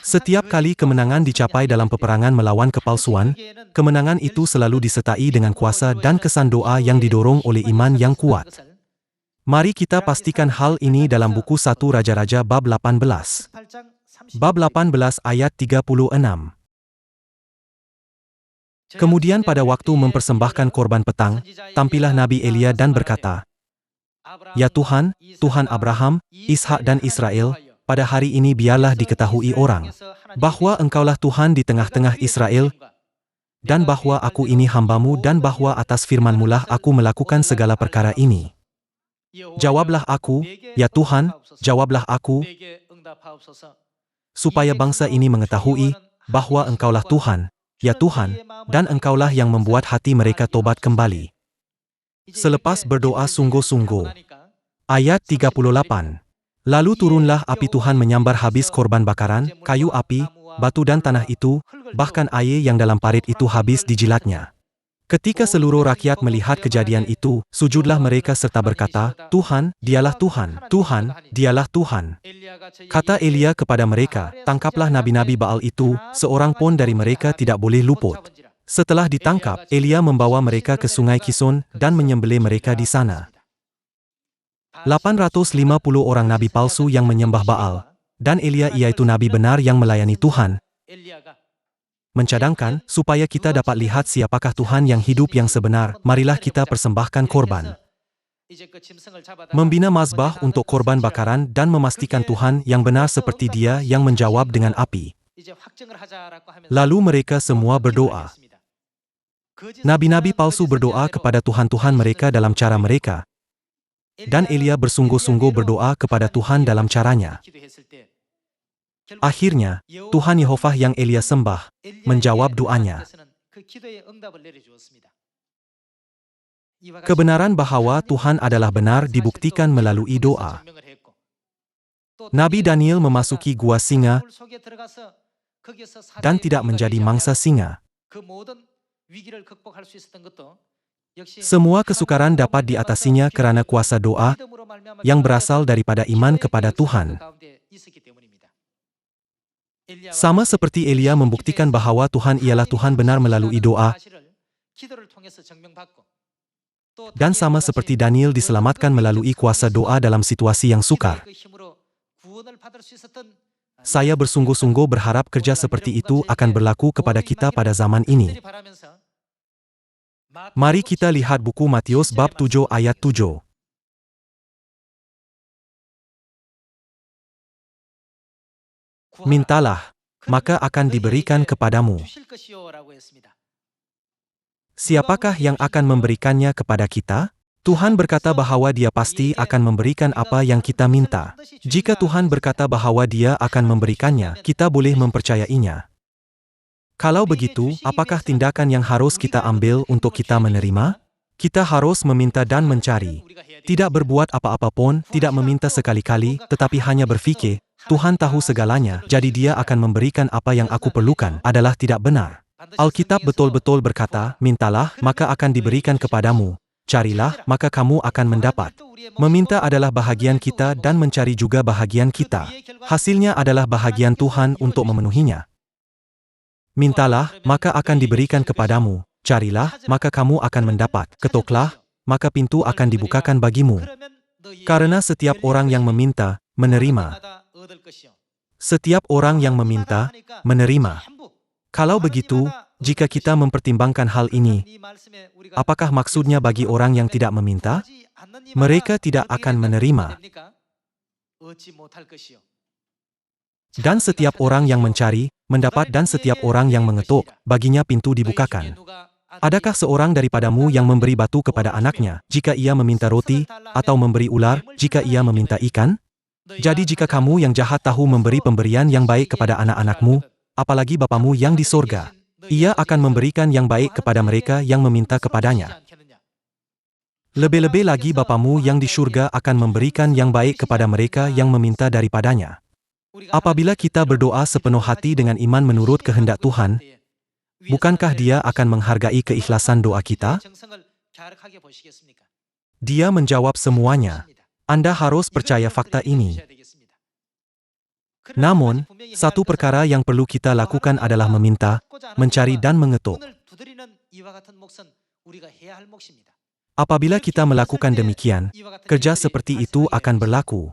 Setiap kali kemenangan dicapai dalam peperangan melawan kepalsuan, kemenangan itu selalu disertai dengan kuasa dan kesan doa yang didorong oleh iman yang kuat. Mari kita pastikan hal ini dalam buku 1 Raja-Raja bab 18. Bab 18 ayat 36. Kemudian pada waktu mempersembahkan korban petang, tampillah Nabi Elia dan berkata, "Ya Tuhan, Tuhan Abraham, Ishak dan Israel, pada hari ini biarlah diketahui orang, bahwa Engkaulah Tuhan di tengah-tengah Israel, dan bahwa aku ini hamba-Mu dan bahwa atas firman-Mu lah aku melakukan segala perkara ini. Jawablah aku, ya Tuhan, jawablah aku, supaya bangsa ini mengetahui, bahwa Engkaulah Tuhan, ya Tuhan, dan Engkaulah yang membuat hati mereka tobat kembali." Selepas berdoa sungguh-sungguh. Ayat 38. Lalu turunlah api Tuhan menyambar habis korban bakaran, kayu api, batu dan tanah itu, bahkan air yang dalam parit itu habis dijilatnya. Ketika seluruh rakyat melihat kejadian itu, sujudlah mereka serta berkata, "Tuhan, dialah Tuhan, Tuhan, dialah Tuhan." Kata Elia kepada mereka, "Tangkaplah nabi-nabi Baal itu, seorang pun dari mereka tidak boleh luput." Setelah ditangkap, Elia membawa mereka ke sungai Kison dan menyembelih mereka di sana. 850 orang nabi palsu yang menyembah Baal, dan Elia yaitu nabi benar yang melayani Tuhan, mencadangkan, supaya kita dapat lihat siapakah Tuhan yang hidup yang sebenar, marilah kita persembahkan korban. Membina mazbah untuk korban bakaran dan memastikan Tuhan yang benar seperti Dia yang menjawab dengan api. Lalu mereka semua berdoa. Nabi-nabi palsu berdoa kepada Tuhan-Tuhan mereka dalam cara mereka, dan Elia bersungguh-sungguh berdoa kepada Tuhan dalam caranya. Akhirnya, Tuhan Yehovah yang Elia sembah, menjawab doanya. Kebenaran bahwa Tuhan adalah benar dibuktikan melalui doa. Nabi Daniel memasuki gua singa, dan tidak menjadi mangsa singa. Semua kesukaran dapat diatasinya karena kuasa doa, yang berasal daripada iman kepada Tuhan. Sama seperti Elia membuktikan bahwa Tuhan ialah Tuhan benar melalui doa, dan sama seperti Daniel diselamatkan melalui kuasa doa dalam situasi yang sukar. Saya bersungguh-sungguh berharap kerja seperti itu akan berlaku kepada kita pada zaman ini. Mari kita lihat buku Matius bab 7 ayat 7. Mintalah, maka akan diberikan kepadamu. Siapakah yang akan memberikannya kepada kita? Tuhan berkata bahwa Dia pasti akan memberikan apa yang kita minta. Jika Tuhan berkata bahwa Dia akan memberikannya, kita boleh mempercayainya. Kalau begitu, apakah tindakan yang harus kita ambil untuk kita menerima? Kita harus meminta dan mencari. Tidak berbuat apa-apa pun, tidak meminta sekali-kali, tetapi hanya berfikir, Tuhan tahu segalanya, jadi Dia akan memberikan apa yang aku perlukan, adalah tidak benar. Alkitab betul-betul berkata, mintalah, maka akan diberikan kepadamu. Carilah, maka kamu akan mendapat. Meminta adalah bahagian kita dan mencari juga bahagian kita. Hasilnya adalah bahagian Tuhan untuk memenuhinya. Mintalah, maka akan diberikan kepadamu. Carilah, maka kamu akan mendapat. Ketoklah, maka pintu akan dibukakan bagimu. Karena setiap orang yang meminta, menerima. Setiap orang yang meminta, menerima. Kalau begitu, jika kita mempertimbangkan hal ini, apakah maksudnya bagi orang yang tidak meminta? Mereka tidak akan menerima. Dan setiap orang yang mencari, mendapat, dan setiap orang yang mengetuk, baginya pintu dibukakan. Adakah seorang daripadamu yang memberi batu kepada anaknya, jika ia meminta roti, atau memberi ular, jika ia meminta ikan? Jadi jika kamu yang jahat tahu memberi pemberian yang baik kepada anak-anakmu, apalagi Bapamu yang di sorga, Ia akan memberikan yang baik kepada mereka yang meminta kepadanya. Lebih-lebih lagi Bapamu yang di surga akan memberikan yang baik kepada mereka yang meminta daripadanya. Apabila kita berdoa sepenuh hati dengan iman menurut kehendak Tuhan, bukankah Dia akan menghargai keikhlasan doa kita? Dia menjawab semuanya. Anda harus percaya fakta ini. Namun, satu perkara yang perlu kita lakukan adalah meminta, mencari dan mengetuk. Apabila kita melakukan demikian, kerja seperti itu akan berlaku.